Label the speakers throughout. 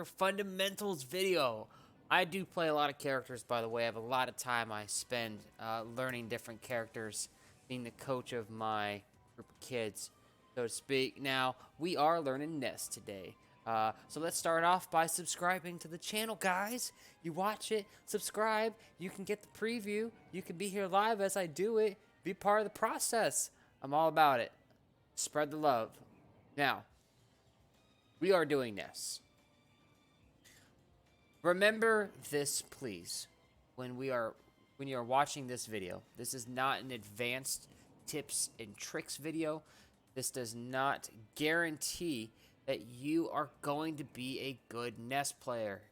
Speaker 1: character fundamentals video. I do play a lot of characters, by the way. I have a lot of time I spend learning different characters, being the coach of my group of kids, so to speak. Now, we are learning Ness today. So let's start off by subscribing to the channel, guys. You watch it, subscribe, you can get the preview, you can be here live as I do it, be part of the process. I'm all about it. Spread the love. Now, we are doing Ness. Remember this, please, when you are watching this video. This is not an advanced tips and tricks video. This does not guarantee that you are going to be a good Ness player.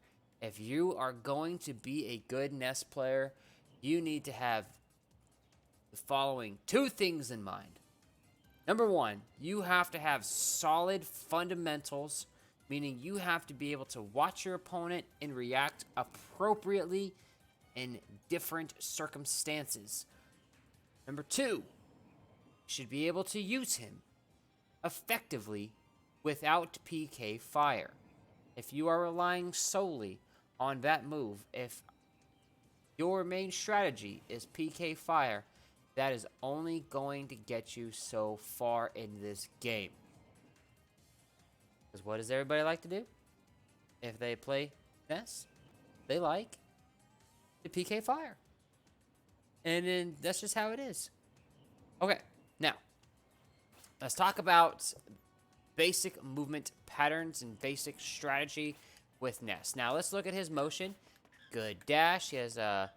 Speaker 1: If you are going to be a good Ness player, you need to have the following two things in mind. Number one, you have to have solid fundamentals, meaning you have to be able to watch your opponent and react appropriately in different circumstances. Number two, you should be able to use him effectively without PK fire. If you are relying solely on that move, if your main strategy is PK fire, that is only going to get you so far in this game. Because what does everybody like to do? If they play Ness, they like to PK fire. And then that's just how it is. Okay, now, let's talk about basic movement patterns and basic strategy with Ness. Now, let's look at his motion. Good dash. He has a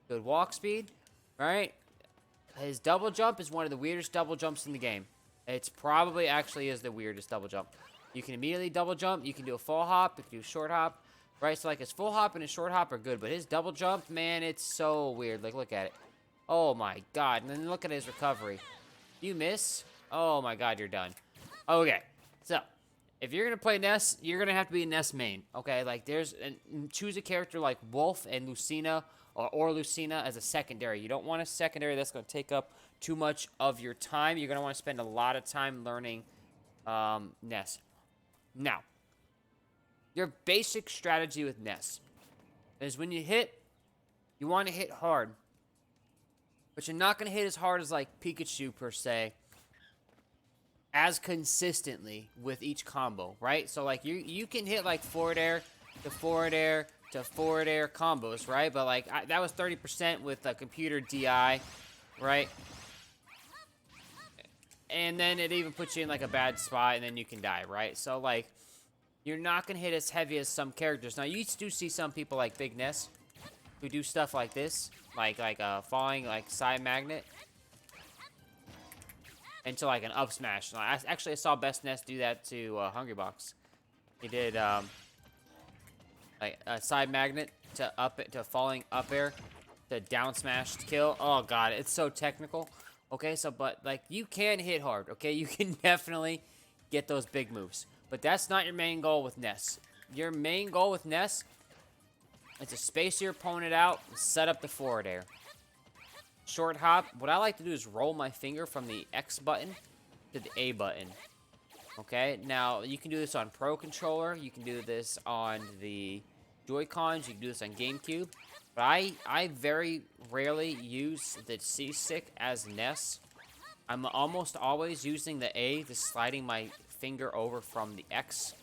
Speaker 1: good walk speed, right? His double jump is one of the weirdest double jumps in the game. It's probably actually is the weirdest double jump. You can immediately double jump. You can do a full hop. You can do a short hop. Right? So, like, his full hop and his short hop are good. But his double jump, man, it's so weird. Like, look at it. Oh, my God. And then look at his recovery. You miss? Oh, my God, you're done. Okay. So, if you're going to play Ness, you're going to have to be a Ness main. Okay? Like, choose a character like Wolf and Lucina or Lucina as a secondary. You don't want a secondary that's going to take up too much of your time. You're going to want to spend a lot of time learning Ness. Now, your basic strategy with Ness is when you hit, you want to hit hard. But you're not going to hit as hard as, like, Pikachu, per se, as consistently with each combo, right? So, like, you can hit, like, forward air to forward air to forward air combos, right? But, like, that was 30% with a computer DI, right? And then it even puts you in, like, a bad spot, and then you can die, right? So, like, you're not going to hit as heavy as some characters. Now, you do see some people like Big Ness who do stuff like this, like falling, like, side magnet into, like, an up smash. Actually, I saw Best Ness do that to Hungry Box. He did, like, a side magnet to falling up air to down smash to kill. Oh, God, it's so technical. Okay, so, but, like, you can hit hard, okay? You can definitely get those big moves. But that's not your main goal with Ness. Your main goal with Ness is to space your opponent out and set up the forward air. Short hop. What I like to do is roll my finger from the X button to the A button. Okay? Now, you can do this on Pro Controller. You can do this on the Joy-Cons. You can do this on GameCube. But I very rarely use the C-Stick as Ness. I'm almost always using the A, the sliding my finger over from the X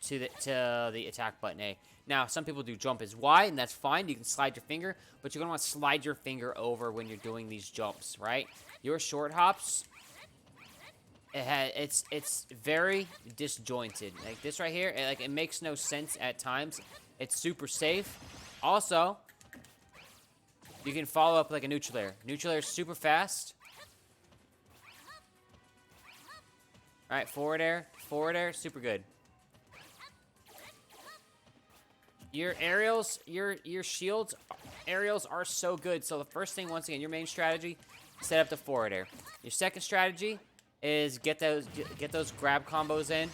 Speaker 1: to the attack button A. Now, some people do jump as Y, and that's fine. You can slide your finger, but you're going to want to slide your finger over when you're doing these jumps, right? Your short hops, it's very disjointed. Like this right here, it makes no sense at times. It's super safe. Also, you can follow up like a neutral air. Neutral air is super fast. All right, forward air, super good. Your aerials, your shields, aerials are so good. So the first thing, once again, your main strategy, set up the forward air. Your second strategy is get those grab combos in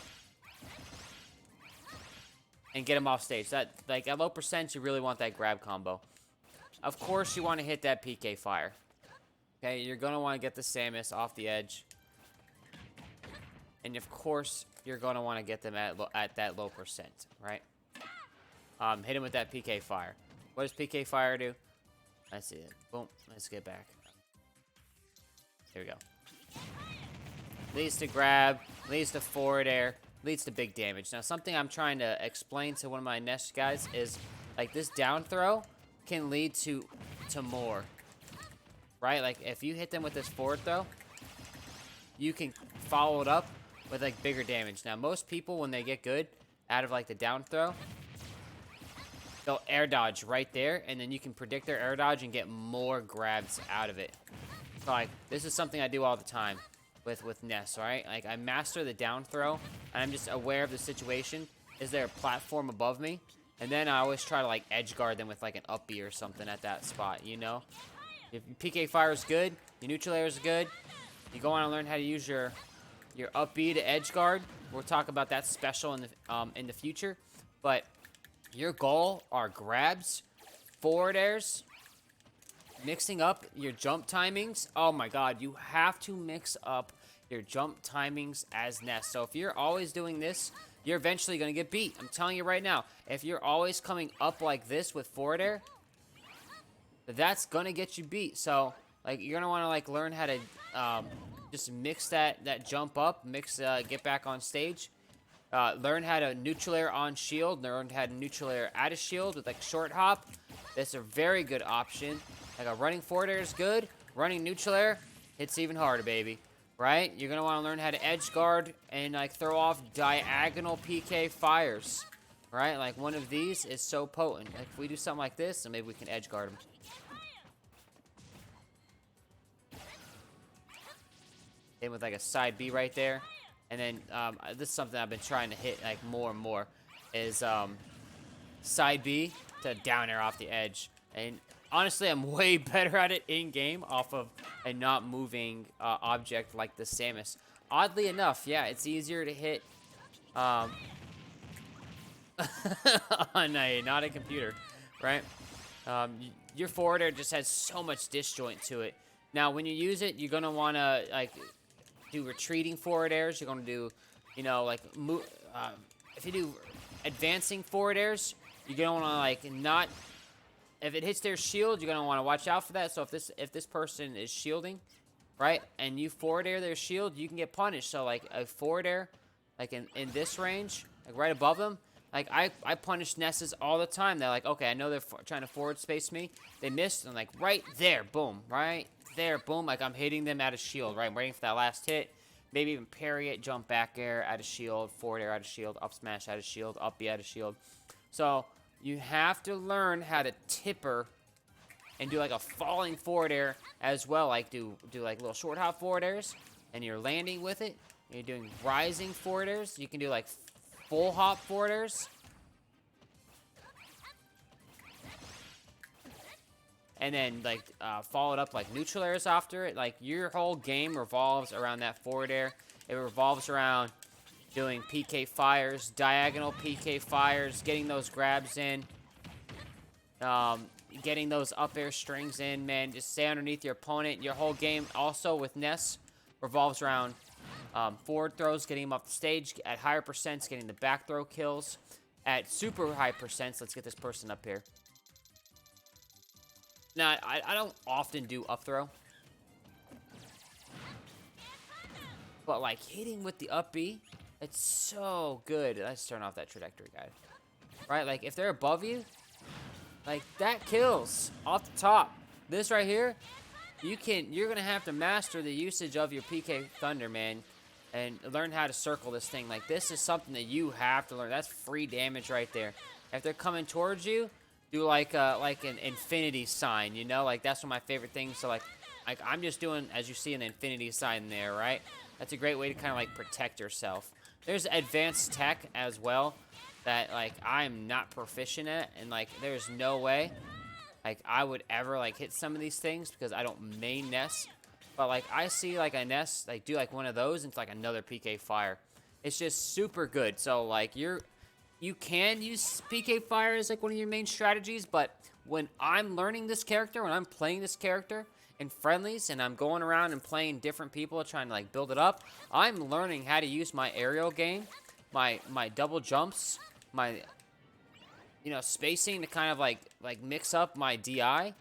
Speaker 1: and get them off stage. That, like, at low percent, you really want that grab combo. Of course, you want to hit that PK fire. Okay, you're gonna want to get the Samus off the edge. And of course, you're going to want to get them at that low percent, right? hit him with that PK fire. What does PK fire do? Let's see it. Boom. Let's get back. Here we go. Leads to grab, leads to forward air, leads to big damage. Now, something I'm trying to explain to one of my Ness guys is, like, this down throw can lead to more, right? Like, if you hit them with this forward throw, you can follow it up with, like, bigger damage. Now, most people, when they get good out of, like, the down throw, they'll air dodge right there, and then you can predict their air dodge and get more grabs out of it. So, like, this is something I do all the time with Ness, right? Like, I master the down throw, and I'm just aware of the situation. Is there a platform above me? And then I always try to, like, edge guard them with, like, an up B or something at that spot, you know? If your PK fire is good, your neutral air is good, you go on and learn how to use your up B to edge guard. We'll talk about that special in the future. But your goal are grabs, forward airs, mixing up your jump timings. Oh my god, you have to mix up your jump timings as Ness. So if you're always doing this, you're eventually going to get beat. I'm telling you right now, if you're always coming up like this with forward air, that's going to get you beat. So, like, you're going to want to, like, learn how to just mix that jump up, get back on stage. Learn how to neutral air on shield, learn how to neutral air out of shield with, like, short hop. That's a very good option. Like, a running forward air is good. Running neutral air hits even harder, baby. Right? You're going to want to learn how to edge guard and, like, throw off diagonal PK fires. Right? Like, one of these is so potent. Like, if we do something like this, then maybe we can edge guard them. Hit with, like, a side B right there. And then, this is something I've been trying to hit, like, more and more. Is, side B to down air off the edge. And honestly, I'm way better at it in-game off of a not moving object like the Samus. Oddly enough, yeah, it's easier to hit on not a computer, right? Your forward air just has so much disjoint to it. Now, when you use it, you're going to want to, like, do retreating forward airs. You're going to do, you know, like, if you do advancing forward airs, you're going to want to, like, not... If it hits their shield, you're gonna want to watch out for that. So if this person is shielding, right, and you forward air their shield, you can get punished. So, like, a forward air, like in this range, like right above them, like I punish Nesses all the time. They're like, okay, I know they're trying to forward space me. They missed, and like right there, boom, right there, boom. Like, I'm hitting them out of shield, right? I'm waiting for that last hit. Maybe even parry it, jump back air out of shield, forward air out of shield, up smash out of shield, up B out of shield. So you have to learn how to tipper and do, like, a falling forward air as well. Like, do like, little short hop forward airs, and you're landing with it. And you're doing rising forward airs. You can do, like, full hop forward airs. And then, like, follow it up, like, neutral airs after it. Like, your whole game revolves around that forward air. It revolves around doing PK fires, diagonal PK fires, getting those grabs in, getting those up air strings in, man. Just stay underneath your opponent. Your whole game also with Ness revolves around forward throws, getting him off the stage at higher percents, getting the back throw kills at super high percents. Let's get this person up here. Now, I don't often do up throw, but, like, hitting with the up B, it's so good. Let's turn off that trajectory guide. Right? Like, if they're above you, like, that kills off the top. This right here, you're going to have to master the usage of your PK Thunder, man, and learn how to circle this thing. Like, this is something that you have to learn. That's free damage right there. If they're coming towards you, do, like an infinity sign, you know? Like, that's one of my favorite things. So, like I'm just doing, as you see, an infinity sign there, right? That's a great way to kind of, like, protect yourself. There's advanced tech as well that, like, I'm not proficient at, and, like, there's no way, like, I would ever, like, hit some of these things because I don't main Ness. But, like, I see, like, a Ness, like, do, like, one of those, and it's, like, another PK fire. It's just super good. So, like, you can use PK fire as, like, one of your main strategies, but when I'm learning this character, when I'm playing this character in friendlies, and I'm going around and playing different people, trying to, like, build it up, I'm learning how to use my aerial game, my double jumps, my you know, spacing to kind of like mix up my DI,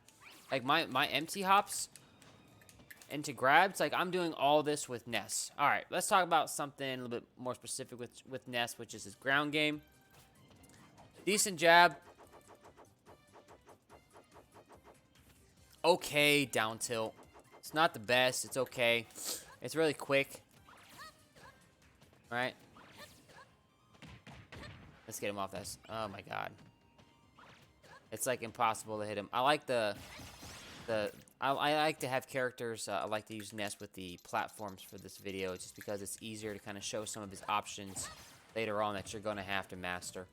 Speaker 1: like my empty hops into grabs. Like I'm doing all this with Ness. All right, let's talk about something a little bit more specific with Ness, which is his ground game. Decent jab. Okay, down tilt. It's not the best. It's okay. It's really quick. All right. Let's get him off this. Oh my god. It's like impossible to hit him. I like I like to have characters. I like to use Ness with the platforms for this video, just because it's easier to kind of show some of his options later on that you're going to have to master.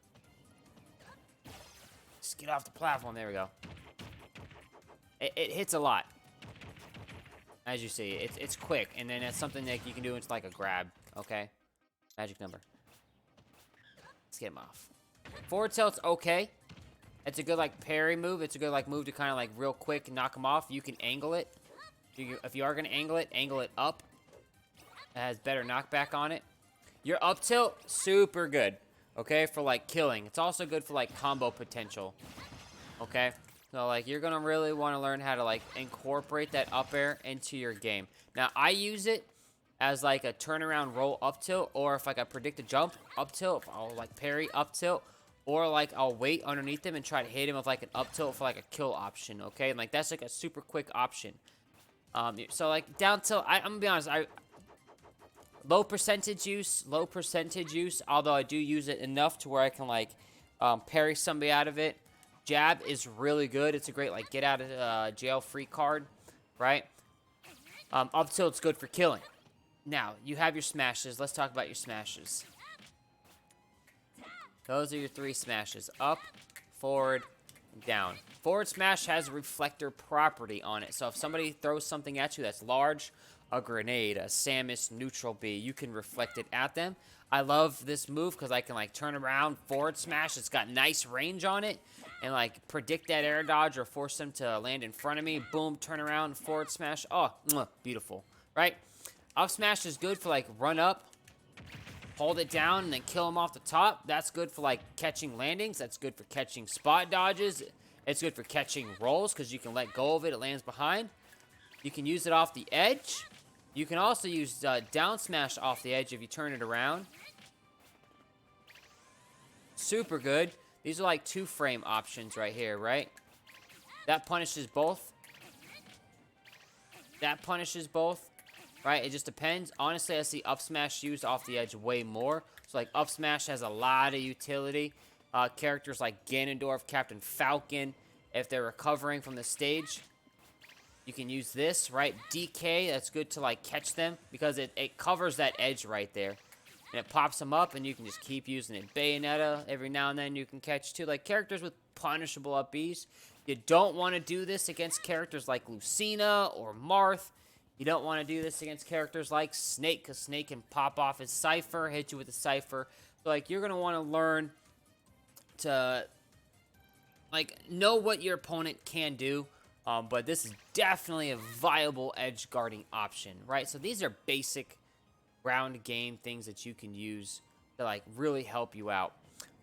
Speaker 1: Just get off the platform. There we go. It hits a lot. As you see, it's quick, and then it's something that you can do into like a grab. Okay, magic number. Let's get him off. Forward tilt's okay. It's a good like parry move. It's a good like move to kind of like real quick knock him off. You can angle it. If you are gonna angle it up. It has better knockback on it. Your up tilt, super good. Okay, for like killing. It's also good for like combo potential. Okay. So, like, you're going to really want to learn how to, like, incorporate that up air into your game. Now, I use it as, like, a turnaround roll up tilt, or if, like, I predict a jump up tilt, I'll, like, parry up tilt, or, like, I'll wait underneath him and try to hit him with, like, an up tilt for, like, a kill option, okay? And, like, that's, like, a super quick option. So, like, down tilt, I'm going to be honest, low percentage use, although I do use it enough to where I can, like, parry somebody out of it. Jab is really good. It's a great, like, get out of jail free card, right? Up tilt's good for killing. Now, you have your smashes. Let's talk about your smashes. Those are your 3 smashes. Up, forward, and down. Forward smash has a reflector property on it. So if somebody throws something at you that's large, a grenade, a Samus, neutral B, you can reflect it at them. I love this move because I can, like, turn around, forward smash. It's got nice range on it. And, like, predict that air dodge or force them to land in front of me. Boom, turn around, forward smash. Oh, beautiful, right? Up smash is good for, like, run up, hold it down, and then kill them off the top. That's good for, like, catching landings. That's good for catching spot dodges. It's good for catching rolls because you can let go of it. It lands behind. You can use it off the edge. You can also use down smash off the edge if you turn it around. Super good. These are like 2-frame options right here, right? That punishes both. That punishes both, right? It just depends. Honestly, I see up smash used off the edge way more. So, like, up smash has a lot of utility. Characters like Ganondorf, Captain Falcon, if they're recovering from the stage, you can use this, right? DK, that's good to, like, catch them because it covers that edge right there. And it pops them up, and you can just keep using it. Bayonetta, every now and then you can catch, too. Like, characters with punishable up Bs. You don't want to do this against characters like Lucina or Marth. You don't want to do this against characters like Snake, because Snake can pop off his Cypher, hit you with a Cypher. So, like, you're going to want to learn to, like, know what your opponent can do. But this is definitely a viable edge guarding option, right? So these are basic ground game things that you can use to, like, really help you out.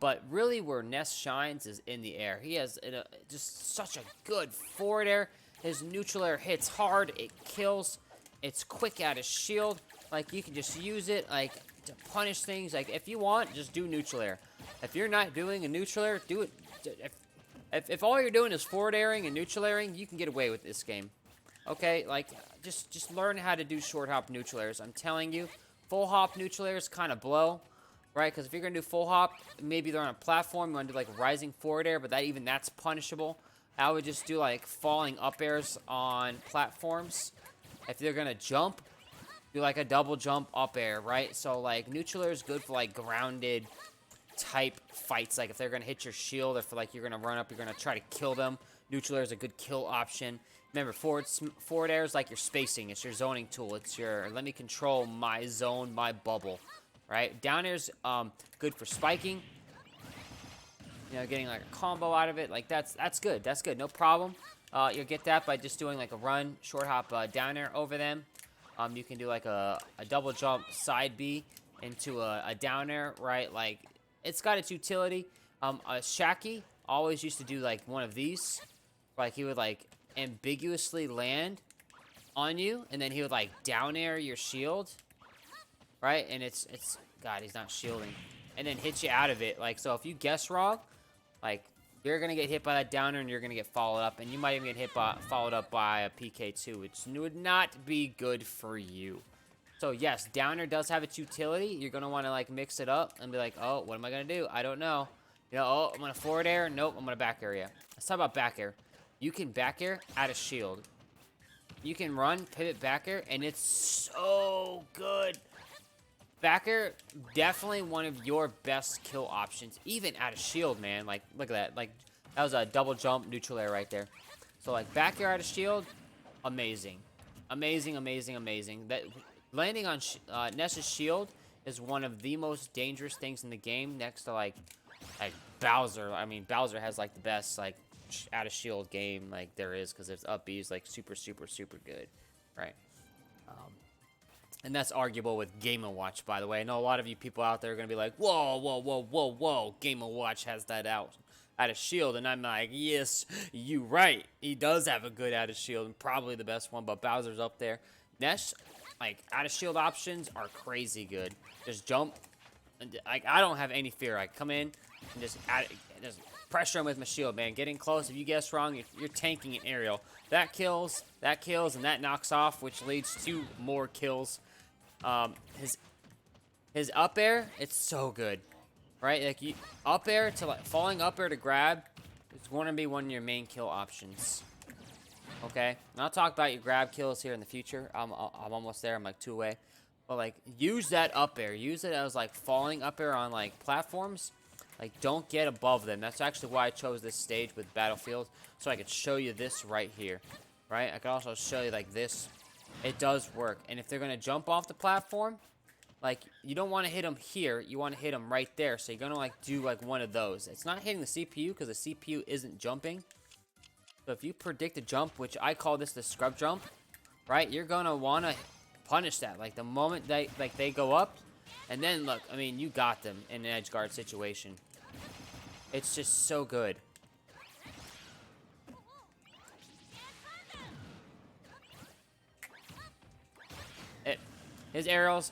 Speaker 1: But really where Ness shines is in the air. He has just such a good forward air. His neutral air hits hard. It kills. It's quick out of shield. Like, you can just use it, like, to punish things. Like, if you want, just do neutral air. If you're not doing a neutral air, do it. If all you're doing is forward airing and neutral airing, you can get away with this game. Okay, like, just learn how to do short hop neutral airs. I'm telling you, full hop neutral airs kind of blow, right? Because if you're going to do full hop, maybe they're on a platform, you want to do, like, rising forward air, but that's punishable. I would just do, like, falling up airs on platforms. If they're going to jump, do, like, a double jump up air, right? So, like, neutral air is good for, like, grounded type fights. Like, if they're going to hit your shield, if, like, you're going to run up, you're going to try to kill them, neutral air is a good kill option. Remember, forward air is like your spacing. It's your zoning tool. It's your, let me control my zone, my bubble, right? Down air's good for spiking. You know, getting, like, a combo out of it. Like, that's good. That's good. No problem. You'll get that by just doing, like, a run, short hop down air over them. You can do, like, a double jump side B into a down air, right? Like, it's got its utility. A Shaki, always used to do like one of these. Like he would like ambiguously land on you, and then he would like down air your shield, right? And it's God, he's not shielding, and then hit you out of it. Like, so if you guess wrong, like you're gonna get hit by that downer, and you're gonna get followed up, and you might even get followed up by a PK2, which would not be good for you. So yes, downer does have its utility. You're gonna want to like mix it up and be like, oh, what am I gonna do? I don't know. You know, oh, I'm gonna forward air. Nope, I'm gonna back air you. Let's talk about back air. You can back air out of shield. You can run, pivot back air, and it's so good. Back air, definitely one of your best kill options, even out of shield, man. Like, look at that. Like, that was a double jump neutral air right there. So, like, back air out of shield, amazing. Amazing, amazing, amazing. That landing on Ness's shield is one of the most dangerous things in the game, next to, like Bowser. I mean, Bowser has, like, the best, like, out of shield game, like, there is, because its up B is, like, super, super, super good, right? And that's arguable with Game & Watch, by the way. I know a lot of you people out there are going to be like, whoa, whoa, whoa, whoa, whoa, Game & Watch has that out of shield. And I'm like, yes, you right. He does have a good out of shield, and probably the best one, but Bowser's up there. Ness, like, out of shield options are crazy good. Just jump. And, like, I don't have any fear. I come in and just pressure him with my shield, man. Getting close. If you guess wrong, you're tanking an aerial. That kills, and that knocks off, which leads to more kills. His up air, it's so good, right? Like, you up air to like falling up air to grab, it's going to be one of your main kill options. Okay, and I'll talk about your grab kills here in the future. I'm almost there. I'm like 2 away, but like use that up air. Use it as like falling up air on like platforms. Like, don't get above them. That's actually why I chose this stage with Battlefield, so I could show you this right here, right? I could also show you like this. It does work. And if they're going to jump off the platform, like, you don't want to hit them here. You want to hit them right there. So you're going to, like, do, like, one of those. It's not hitting the CPU because the CPU isn't jumping. So if you predict a jump, which I call this the scrub jump, right, you're going to want to punish that. Like, the moment they go up, and then, look, I mean, you got them in an edge guard situation. It's just so good. His arrows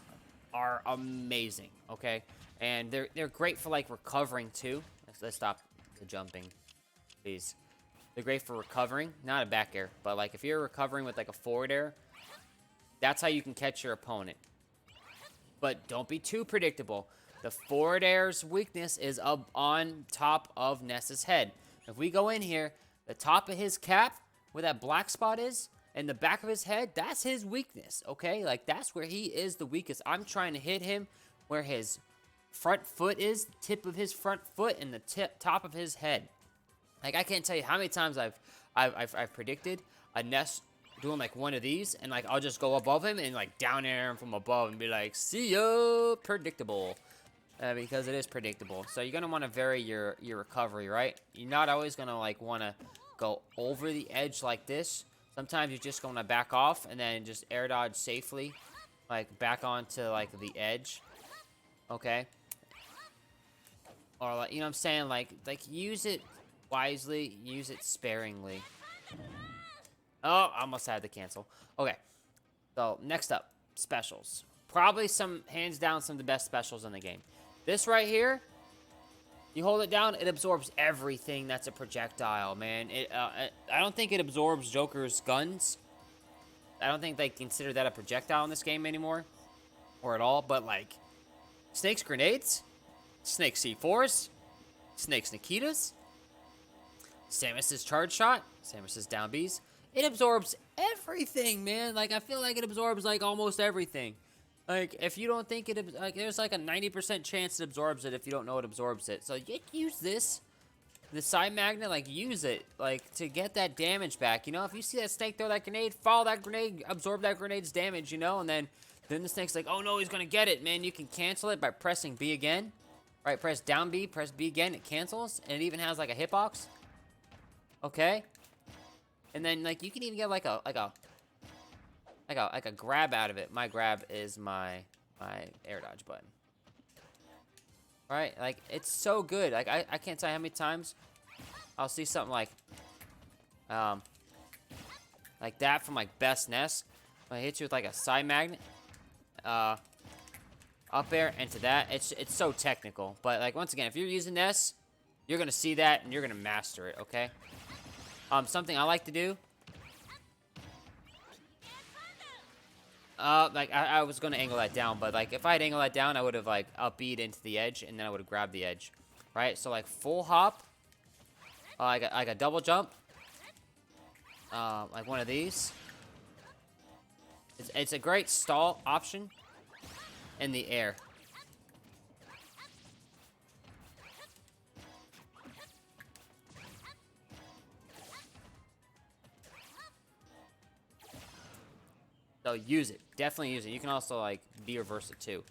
Speaker 1: are amazing, okay? And they're great for, like, recovering, too. Let's stop the jumping, please. They're great for recovering. Not a back air, but, like, if you're recovering with, like, a forward air, that's how you can catch your opponent. But don't be too predictable. The forward air's weakness is up on top of Ness's head. If we go in here, the top of his cap, where that black spot is, and the back of his head, that's his weakness, okay? Like, that's where he is the weakest. I'm trying to hit him where his front foot is, the tip of his front foot, and the top of his head. Like, I can't tell you how many times I've predicted a Ness doing, like, one of these, and, like, I'll just go above him and, like, down air him from above and be like, see ya, predictable. Because it is predictable. So you're going to want to vary your recovery, right? You're not always going to, like, want to go over the edge like this. Sometimes you're just going to back off and then just air dodge safely, like, back onto, like, the edge, okay? Or, like, you know what I'm saying? Like, use it wisely, use it sparingly. Oh, I almost had to cancel. Okay, so next up, specials. Probably hands down, some of the best specials in the game. This right here, you hold it down, it absorbs everything that's a projectile, man. I don't think it absorbs Joker's guns. I don't think they consider that a projectile in this game anymore. Or at all, but, like, Snake's grenades, Snake's C4s, Snake's Nikitas, Samus's charge shot, Samus's down Bs. It absorbs everything, man. Like, I feel like it absorbs, like, almost everything. Like, if you don't think it, like, there's like a 90% chance it absorbs it if you don't know it absorbs it. So you use this, the side magnet, like, use it, like, to get that damage back, you know? If you see that Snake throw that grenade, follow that grenade, absorb that grenade's damage, you know? And then the Snake's like, oh no, he's gonna get it, man. You can cancel it by pressing B again. Right, press down B, press B again, it cancels, and it even has, like, a hitbox. Okay? And then, like, you can even get, like a grab out of it. My grab is my air dodge button. Right? Like, it's so good. Like, I can't tell you how many times I'll see something like that from like best Ness. When I hit you with like a side magnet, up air into that. It's so technical, but like once again, if you're using Ness, you're gonna see that and you're gonna master it. Okay. Something I like to do. Like I was gonna angle that down, but like if I had angled that down, I would have like up B'd into the edge, and then I would have grabbed the edge, right? So like full hop, like a double jump, like one of these. It's a great stall option in the air. So use it. Definitely use it. You can also, like, B-reverse it, too.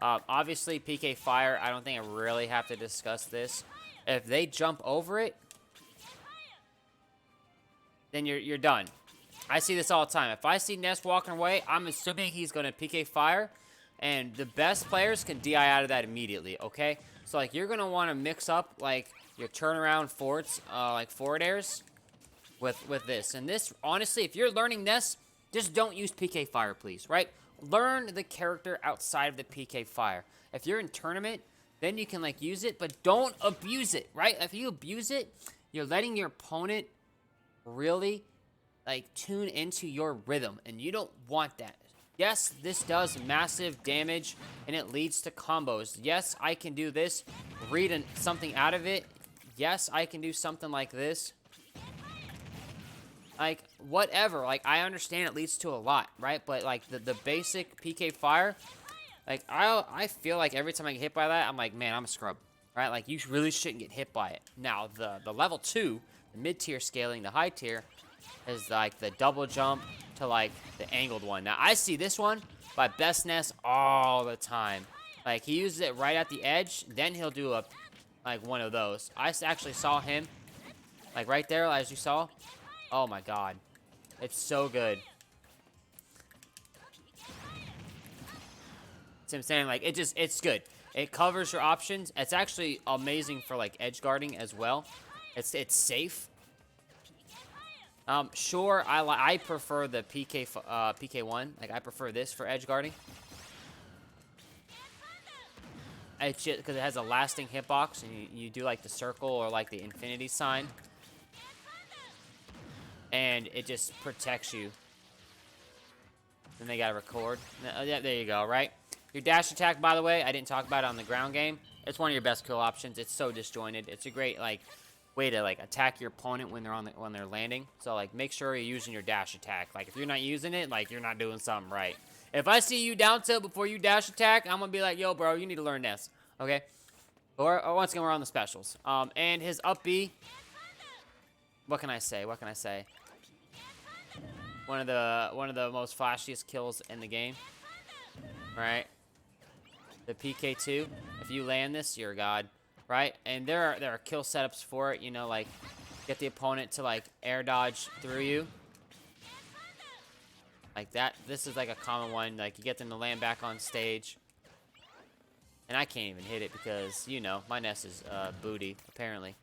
Speaker 1: Obviously, PK Fire, I don't think I really have to discuss this. If they jump over it, then you're done. I see this all the time. If I see Ness walking away, I'm assuming he's going to PK Fire. And the best players can DI out of that immediately, okay? So, like, you're going to want to mix up, like, your turnaround forwards, like, forward airs with this. And this, honestly, if you're learning Ness, just don't use PK Fire, please, right? Learn the character outside of the PK Fire. If you're in tournament, then you can, like, use it, but don't abuse it, right? If you abuse it, you're letting your opponent really, like, tune into your rhythm, and you don't want that. Yes, this does massive damage, and it leads to combos. Yes, I can do this, read something out of it. Yes, I can do something like this. Like, whatever. Like, I understand it leads to a lot, right? But, like, the basic PK Fire, like, I feel like every time I get hit by that, I'm like, man, I'm a scrub, right? Like, you really shouldn't get hit by it. Now, the level 2, the mid-tier scaling, the high tier, is, like, the double jump to, like, the angled one. Now, I see this one by Best Ness all the time. Like, he uses it right at the edge, then he'll do like, one of those. I actually saw him, like, right there, as you saw. Oh my god. It's so good. So I'm saying, like, it's good. It covers your options. It's actually amazing for, like, edge guarding as well. It's safe. Sure, I prefer the PK1. Like, I prefer this for edge guarding. It's just because it has a lasting hitbox, and you do, like, the circle or, like, the infinity sign. And it just protects you. Then they gotta record. Yeah, there you go, right? Your dash attack, by the way, I didn't talk about it on the ground game. It's one of your best kill options. It's so disjointed. It's a great, like, way to, like, attack your opponent when they're landing. So, like, make sure you're using your dash attack. Like, if you're not using it, like, you're not doing something right. If I see you down tilt before you dash attack, I'm gonna be like, yo, bro, you need to learn this. Okay? Or once again, we're on the specials. And his up B. What can I say? What can I say? One of the most flashiest kills in the game. Right? The PK2. If you land this, you're a god. Right? And there are kill setups for it, you know, like get the opponent to like air dodge through you. Like that. This is like a common one. Like you get them to land back on stage. And I can't even hit it because, you know, my Ness is booty, apparently,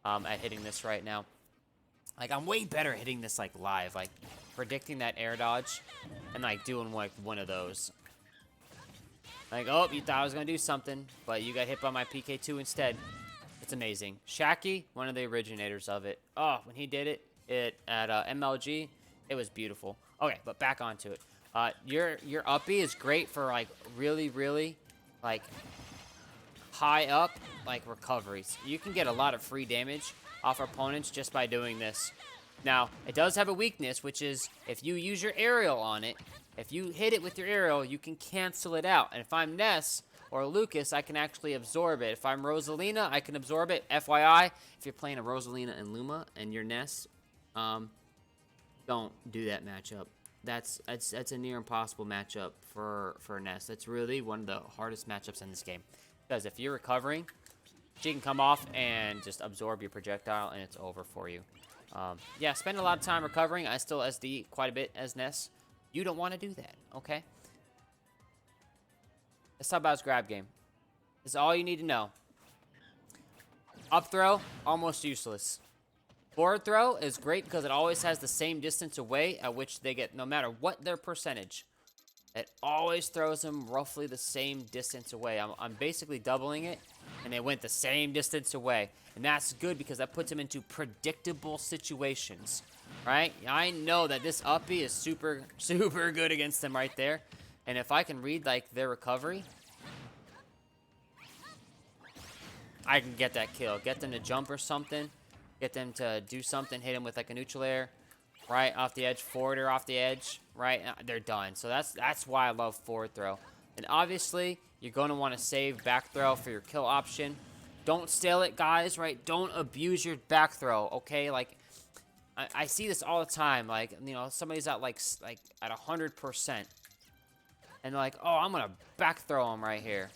Speaker 1: at hitting this right now. Like, I'm way better at hitting this, like, live. Like, predicting that air dodge and, like, doing, like, one of those. Like, oh, you thought I was going to do something, but you got hit by my PK2 instead. It's amazing. Shaki, one of the originators of it. Oh, when he did it at MLG, it was beautiful. Okay, but back onto it. Your up B is great for, like, really, really, like, high up, like, recoveries. You can get a lot of free damage off opponents just by doing this. Now, it does have a weakness, which is if you use your aerial on it, if you hit it with your aerial, you can cancel it out. And if I'm Ness or Lucas, I can actually absorb it. If I'm Rosalina, I can absorb it. FYI, if you're playing a Rosalina and Luma and you're Ness, don't do that matchup. That's a near impossible matchup for Ness. That's really one of the hardest matchups in this game. Because if you're recovering, she can come off and just absorb your projectile, and it's over for you. Yeah, spend a lot of time recovering. I still SD quite a bit as Ness. You don't want to do that, okay? Let's talk about his grab game. This is all you need to know. Up throw, almost useless. Forward throw is great because it always has the same distance away at which they get, no matter what their percentage. It always throws them roughly the same distance away. I'm basically doubling it, and they went the same distance away. And that's good because that puts them into predictable situations, right? I know that this uppy is super, super good against them right there. And if I can read, like, their recovery, I can get that kill. Get them to jump or something. Get them to do something. Hit them with, like, a neutral air. Right off the edge, forward or off the edge, right? They're done. So that's why I love forward throw. And obviously, you're going to want to save back throw for your kill option. Don't stale it, guys, right? Don't abuse your back throw, okay? Like, I see this all the time. Like, you know, somebody's at, like at 100%. And they're like, oh, I'm going to back throw him right here.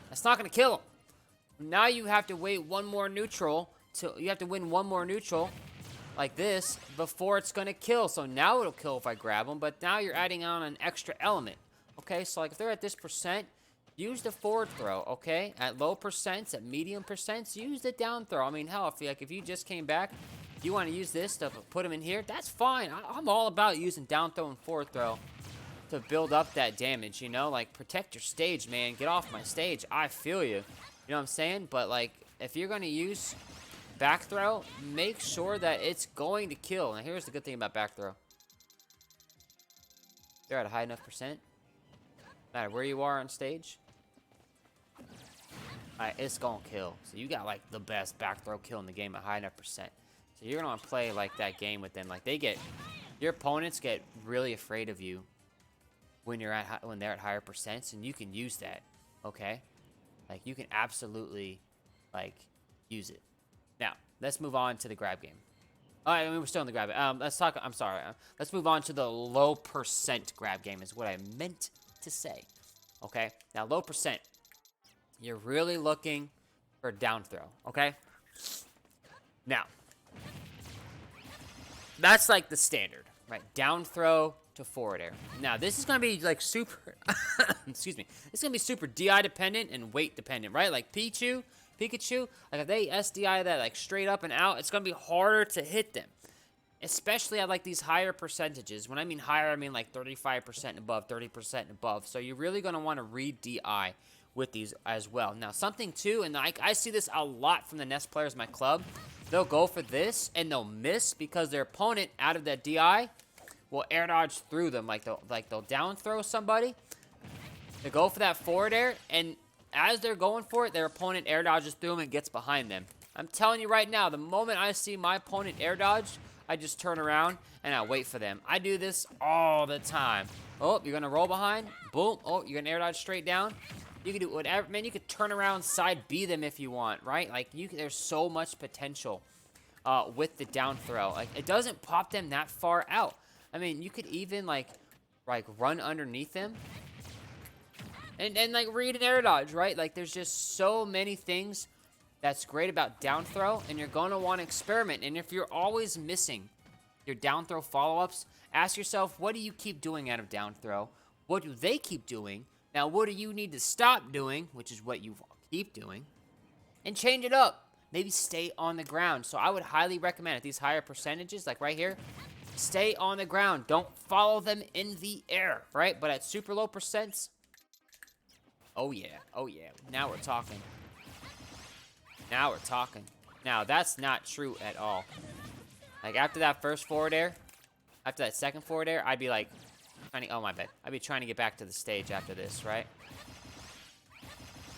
Speaker 1: That's not going to kill him. Now you have to wait one more neutral. You have to win one more neutral. Like this, before it's going to kill. So now it'll kill if I grab them, but now you're adding on an extra element. Okay, so like if they're at this percent, use the forward throw, okay? At low percents, at medium percents, use the down throw. I mean, hell, if you just came back, you want to use this to put them in here, that's fine. I'm all about using down throw and forward throw to build up that damage, you know? Like, protect your stage, man. Get off my stage. I feel you. You know what I'm saying? But, like, if you're going to use back throw, make sure that it's going to kill. Now, here's the good thing about back throw. They're at a high enough percent. No matter where you are on stage. Alright, it's going to kill. So you got, like, the best back throw kill in the game at high enough percent. So you're going to play, like, that game with them. Like, your opponents get really afraid of you when they're at higher percents. And you can use that, okay? Like, you can absolutely, like, use it. Now, let's move on to the grab game. I mean, we're still in the grab game. Let's move on to the low percent grab game is what I meant to say. Okay? Now, low percent. You're really looking for down throw. Okay? Now, that's like the standard, right? Down throw to forward air. Now, this is going to be like super, excuse me. It's going to be super DI dependent and weight dependent, right? Like Pikachu, like if they SDI that like straight up and out, it's going to be harder to hit them. Especially at like these higher percentages. When I mean higher, I mean like 35% and above, 30% and above. So you're really going to want to read DI with these as well. Now, something too, and I see this a lot from the Ness players in my club. They'll go for this and they'll miss because their opponent out of that DI will air dodge through them. Like they'll down throw somebody. They go for that forward air, and as they're going for it, their opponent air dodges through them and gets behind them. I'm telling you right now, the moment I see my opponent air dodge, I just turn around and I wait for them. I do this all the time. Oh, you're going to roll behind. Boom. Oh, you're going to air dodge straight down. You can do whatever. Man, you could turn around, side B them if you want, right? Like, there's so much potential with the down throw. Like, it doesn't pop them that far out. I mean, you could even, like run underneath them. And like, read an air dodge, right? Like, there's just so many things that's great about down throw, and you're going to want to experiment. And if you're always missing your down throw follow-ups, ask yourself, what do you keep doing out of down throw? What do they keep doing? Now, what do you need to stop doing, which is what you keep doing, and change it up? Maybe stay on the ground. So I would highly recommend at these higher percentages, like right here, stay on the ground. Don't follow them in the air, right? But at super low percents, oh yeah, now we're talking. Now we're talking. Now, that's not true at all. Like, after that first forward air, after that second forward air, I'd be like, oh, my bad. I'd be trying to get back to the stage after this, right?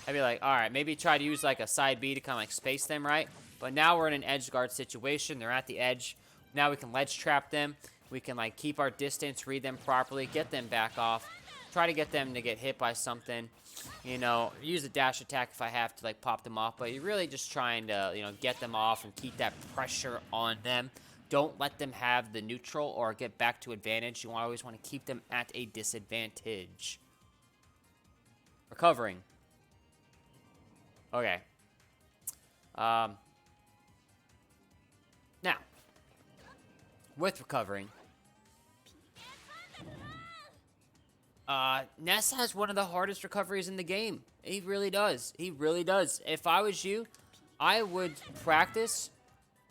Speaker 1: I'd be like, all right, maybe try to use, like, a side B to kind of, like, space them, right? But now we're in an edge guard situation. They're at the edge. Now we can ledge trap them. We can, like, keep our distance, read them properly, get them back off. Try to get them to get hit by something. You know, use a dash attack if I have to, like, pop them off. But you're really just trying to, you know, get them off and keep that pressure on them. Don't let them have the neutral or get back to advantage. You always want to keep them at a disadvantage. Recovering. Okay. Now, with recovering, Ness has one of the hardest recoveries in the game. He really does. He really does. If I was you, I would practice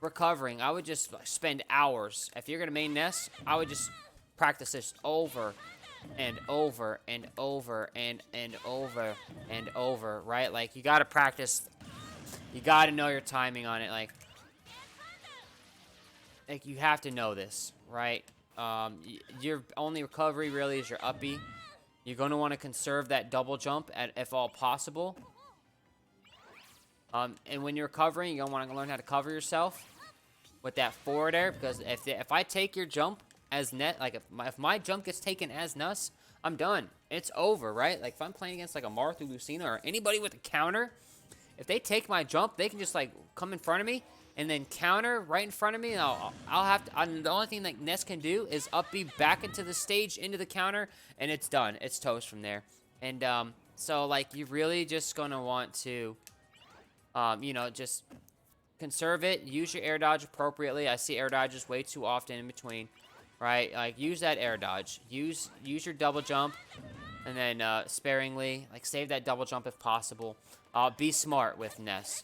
Speaker 1: recovering, I would just spend hours. If you're gonna main Ness, I would just practice this over and over and over and over and over, right? Like, you gotta practice. You gotta know your timing on it. Like you have to know this, right? Your only recovery really is your up B. You're gonna want to conserve that double jump if all possible. And when you're recovering, you're gonna want to learn how to cover yourself with that forward air, because if I take your jump as net, like if my jump gets taken as Nuss, I'm done. It's over, right? Like, if I'm playing against like a Martha, Lucina, or anybody with a counter, if they take my jump, they can just like come in front of me and then counter right in front of me. And I'll have to. The only thing that Ness can do is up B back into the stage, into the counter, and it's done. It's toast from there. And so like, you're really just gonna want to, you know, just conserve it. Use your air dodge appropriately. I see air dodges way too often in between, right? Like, use that air dodge. Use your double jump, and then sparingly, like, save that double jump if possible. Be smart with Ness,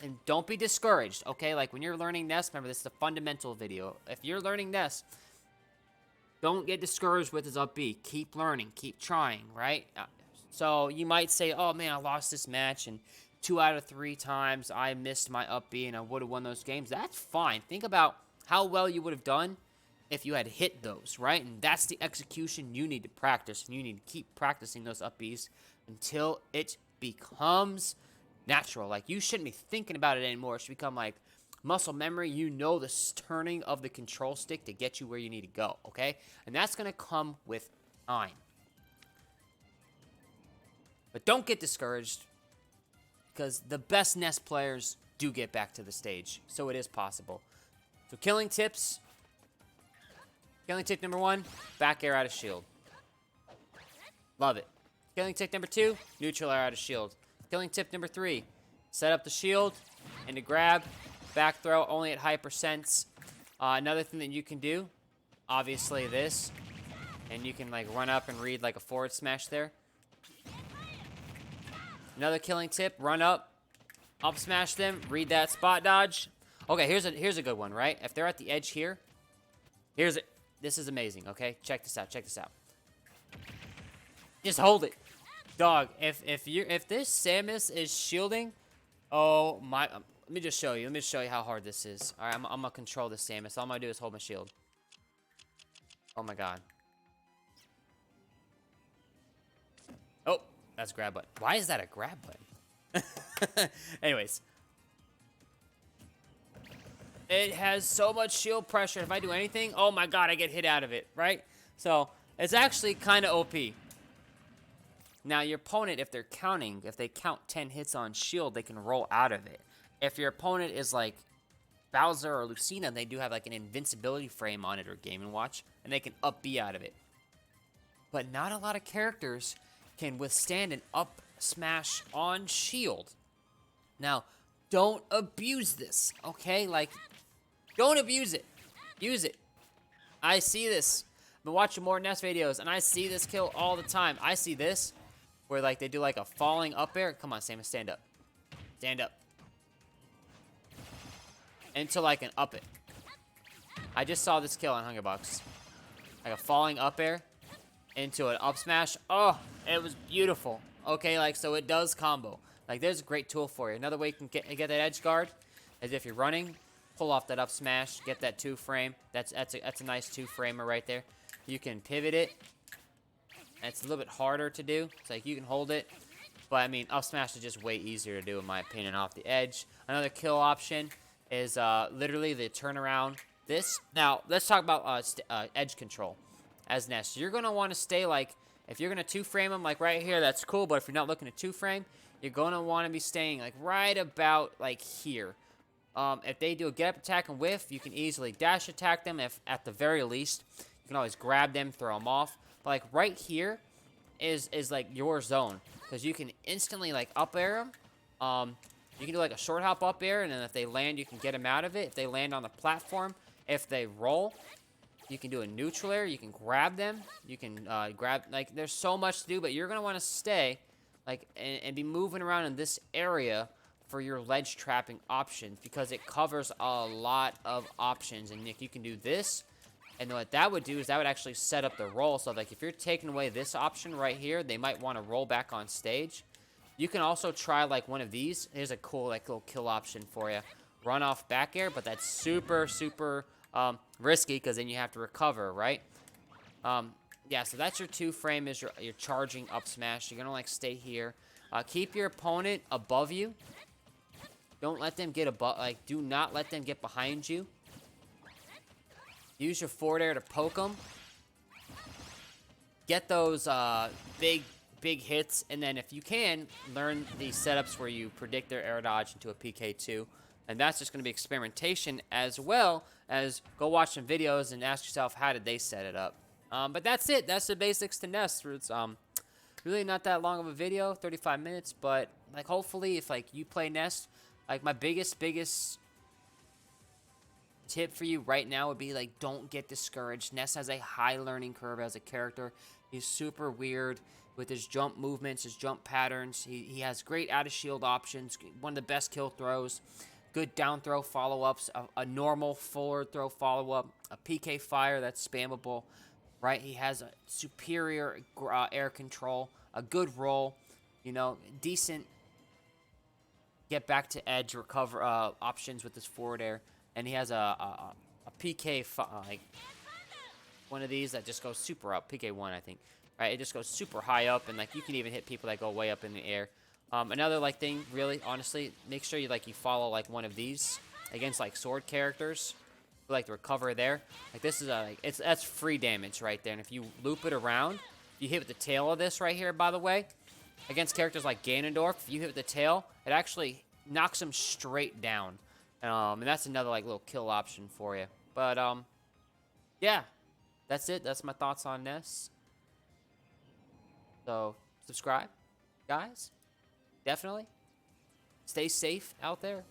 Speaker 1: and don't be discouraged, okay? Like, when you're learning Ness, remember, this is a fundamental video. If you're learning Ness, don't get discouraged with his up B. Keep learning, keep trying, right? So you might say, oh man, I lost this match, and 2 out of 3 times I missed my up B and I would have won those games. That's fine. Think about how well you would have done if you had hit those, right? And that's the execution you need to practice, and you need to keep practicing those up Bs until it becomes natural. Like, you shouldn't be thinking about it anymore. It should become like muscle memory. You know the turning of the control stick to get you where you need to go, okay? And that's going to come with time. But don't get discouraged, because the best Ness players do get back to the stage. So it is possible. So killing tips. Killing tip number 1, back air out of shield. Love it. Killing tip number 2, neutral air out of shield. Killing tip number 3, set up the shield and to grab, back throw only at high percents. Another thing that you can do, obviously this, and you can like run up and read like a forward smash there. Another killing tip, run up smash them, read that spot dodge. Okay, here's a good one, right? If they're at the edge here, this is amazing, okay? Check this out, Just hold it. Dog, if this Samus is shielding, oh my, let me just show you how hard this is. All right, I'm gonna control this Samus. All I'm gonna do is hold my shield. Oh my god. Oh, that's grab button. Why is that a grab button? Anyways. It has so much shield pressure. If I do anything, oh my god, I get hit out of it, right? So, it's actually kind of OP. Now, your opponent, if they count 10 hits on shield, they can roll out of it. If your opponent is like Bowser or Lucina, they do have like an invincibility frame on it, or Game & Watch, and they can up B out of it. But not a lot of characters can withstand an up smash on shield. Now, don't abuse this, okay? Like, don't abuse it. Use it. I see this. I've been watching more Ness videos, and I see this kill all the time. I see this, where like they do like a falling up air. Come on, Samus, stand up. Stand up. Into like an up it. I just saw this kill on Hungerbox. Like a falling up air into an up smash. Oh, it was beautiful. Okay, like, so it does combo. Like, there's a great tool for you. Another way you can get that edge guard is if you're running, pull off that up smash, get that 2-frame. That's a nice 2-framer right there. You can pivot it. And it's a little bit harder to do. It's like you can hold it. But, I mean, up smash is just way easier to do, in my opinion, off the edge. Another kill option is literally the turnaround. This. Now, let's talk about edge control as Ness. You're going to want to stay, like, if you're going to 2-frame them, like right here, that's cool. But if you're not looking to 2-frame, you're going to want to be staying, like, right about, like, here. If they do a get-up attack and whiff, you can easily dash attack them. If, at the very least, you can always grab them, throw them off. But, like, right here is like, your zone. Because you can instantly, like, up air them. You can do, like, a short hop up air, and then if they land, you can get them out of it. If they land on the platform, if they roll, you can do a neutral air. You can grab them. You can grab, like, there's so much to do, but you're going to want to stay, like, and be moving around in this area for your ledge trapping options because it covers a lot of options. And Nick, you can do this. And what that would do is that would actually set up the roll. So like if you're taking away this option right here, they might want to roll back on stage. You can also try like one of these. Here's a cool like little kill option for you. Run off back air, but that's super, super risky because then you have to recover, right? Yeah, so that's your 2-frame is your charging up smash. You're going to like stay here. Keep your opponent above you. Don't let them get above, like do not let them get behind you. Use your forward air to poke them. Get those big hits, and then if you can, learn the setups where you predict their air dodge into a PK2. And that's just going to be experimentation as well as go watch some videos and ask yourself, how did they set it up? But that's it. That's the basics to Ness. It's really not that long of a video, 35 minutes, but like hopefully if like you play Ness, like my biggest tip for you right now would be like don't get discouraged. Ness has a high learning curve as a character. He's super weird with his jump movements, his jump patterns. He has great out of shield options, one of the best kill throws, good down throw follow-ups, a normal forward throw follow-up, a PK fire that's spammable, right? He has a superior air control, a good roll, you know, decent get back to edge recover options with his forward air. And he has a PK, like, one of these that just goes super up. PK1, I think. Right, it just goes super high up, and, like, you can even hit people that go way up in the air. Another, like, thing, really, honestly, make sure you follow, like, one of these against, like, sword characters. Like, the recover there. Like, this is, that's free damage right there. And if you loop it around, you hit with the tail of this right here, by the way, against characters like Ganondorf, if you hit with the tail, it actually knocks them straight down. And that's another like little kill option for you. But yeah, that's it. That's my thoughts on Ness. So subscribe, guys. Definitely. Stay safe out there.